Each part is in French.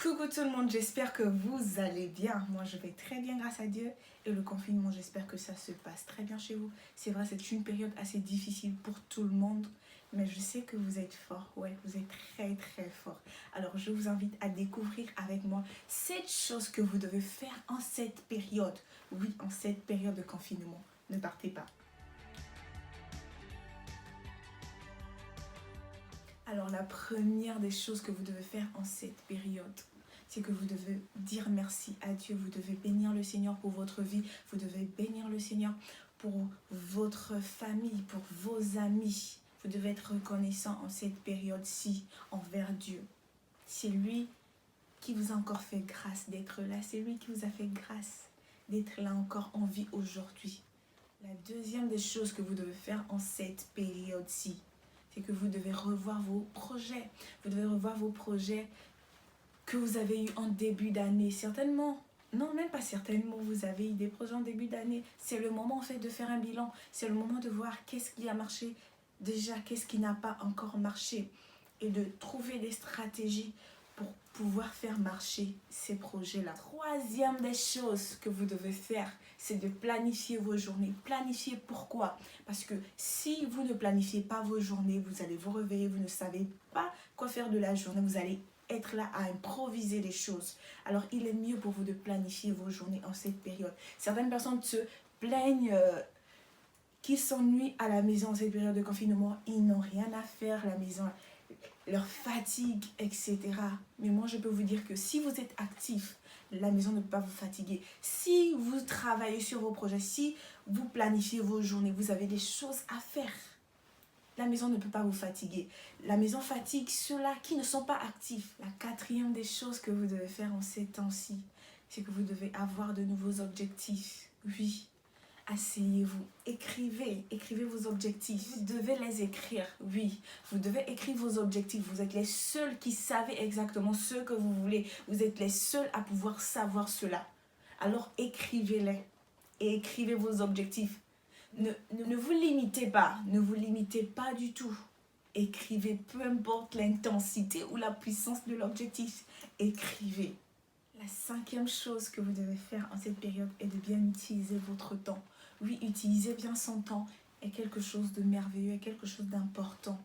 Coucou tout le monde, j'espère que vous allez bien. Moi je vais très bien grâce à Dieu et le confinement, j'espère que ça se passe très bien chez vous. C'est vrai, c'est une période assez difficile pour tout le monde, mais je sais que vous êtes forts, ouais, vous êtes très forts. Alors je vous invite à découvrir avec moi 7 choses que vous devez faire en cette période. Oui, en cette période de confinement. Ne partez pas. Alors la première des choses que vous devez faire en cette période, c'est que vous devez dire merci à Dieu. Vous devez bénir le Seigneur pour votre vie. Vous devez bénir le Seigneur pour votre famille, pour vos amis. Vous devez être reconnaissant en cette période-ci envers Dieu. C'est lui qui vous a encore fait grâce d'être là. C'est lui qui vous a fait grâce d'être là encore en vie aujourd'hui. La deuxième des choses que vous devez faire en cette période-ci, c'est que vous devez revoir vos projets. Vous devez revoir vos projets que vous avez eu en début d'année. Certainement, non, même pas certainement, vous avez eu des projets en début d'année. C'est le moment en fait de faire un bilan. C'est le moment de voir qu'est-ce qui a marché déjà, qu'est-ce qui n'a pas encore marché. Et de trouver des stratégies pour pouvoir faire marcher ces projets-là. Troisième des choses que vous devez faire, c'est de planifier vos journées. Planifier pourquoi? Parce que si vous ne planifiez pas vos journées, vous allez vous réveiller, vous ne savez pas quoi faire de la journée, vous allez être là à improviser les choses. Alors il est mieux pour vous de planifier vos journées en cette période. Certaines personnes se plaignent qu'ils s'ennuient à la maison en cette période de confinement. Ils n'ont rien à faire à la maison, leur fatigue, etc. Mais moi je peux vous dire que si vous êtes actif, la maison ne peut pas vous fatiguer. Si vous travaillez sur vos projets, si vous planifiez vos journées, vous avez des choses à faire. La maison ne peut pas vous fatiguer. La maison fatigue ceux-là qui ne sont pas actifs. La quatrième des choses que vous devez faire en ces temps-ci, c'est que vous devez avoir de nouveaux objectifs. Oui, asseyez-vous, écrivez vos objectifs. Vous devez les écrire, oui. Vous devez écrire vos objectifs. Vous êtes les seuls qui savez exactement ce que vous voulez. Vous êtes les seuls à pouvoir savoir cela. Alors écrivez-les et écrivez vos objectifs. Ne vous limitez pas, ne vous limitez pas du tout. Écrivez, peu importe l'intensité ou la puissance de l'objectif, écrivez. La cinquième chose que vous devez faire en cette période est de bien utiliser votre temps. Oui, utiliser bien son temps est quelque chose de merveilleux, est quelque chose d'important.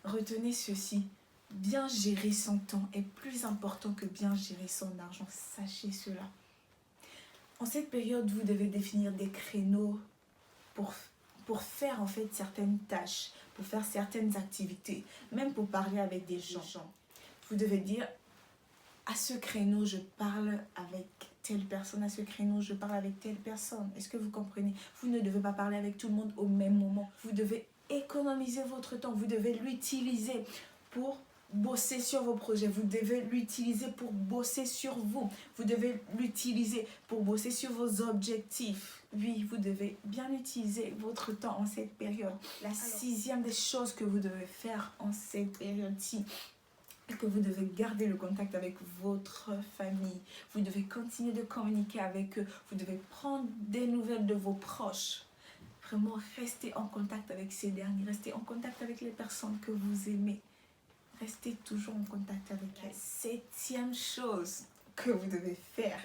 Retenez ceci, bien gérer son temps est plus important que bien gérer son argent. Sachez cela. En cette période, vous devez définir des créneaux pour faire en fait certaines tâches, pour faire certaines activités, même pour parler avec des gens. Vous devez dire, à ce créneau, je parle avec telle personne, à ce créneau, je parle avec telle personne. Est-ce que vous comprenez? Vous ne devez pas parler avec tout le monde au même moment. Vous devez économiser votre temps, vous devez l'utiliser pour bosser sur vos projets, vous devez l'utiliser pour bosser sur vous, vous devez l'utiliser pour bosser sur vos objectifs. Oui, vous devez bien utiliser votre temps en cette période. La sixième des choses que vous devez faire en cette période-ci, que vous devez garder le contact avec votre famille. Vous devez continuer de communiquer avec eux. Vous devez prendre des nouvelles de vos proches. Vraiment, restez en contact avec ces derniers. Restez en contact avec les personnes que vous aimez. Restez toujours en contact avec elles. Septième chose que vous devez faire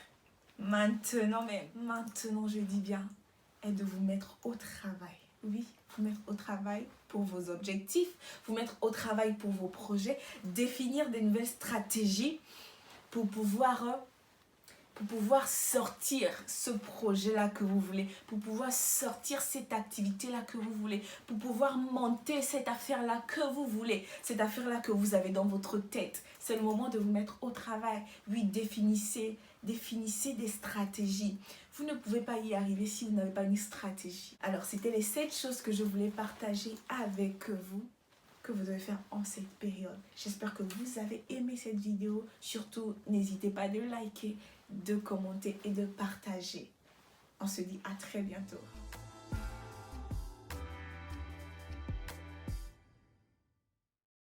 maintenant, mais maintenant je dis bien, est de vous mettre au travail. Oui, vous mettre au travail pour vos objectifs, vous mettre au travail pour vos projets, définir des nouvelles stratégies pour pouvoir sortir ce projet-là que vous voulez, pour pouvoir sortir cette activité-là que vous voulez, pour pouvoir monter cette affaire-là que vous voulez, cette affaire-là que vous avez dans votre tête. C'est le moment de vous mettre au travail. Oui, définissez des stratégies. Vous ne pouvez pas y arriver si vous n'avez pas une stratégie. Alors, c'était les 7 choses que je voulais partager avec vous, que vous devez faire en cette période. J'espère que vous avez aimé cette vidéo. Surtout, n'hésitez pas de liker, de commenter et de partager. On se dit à très bientôt.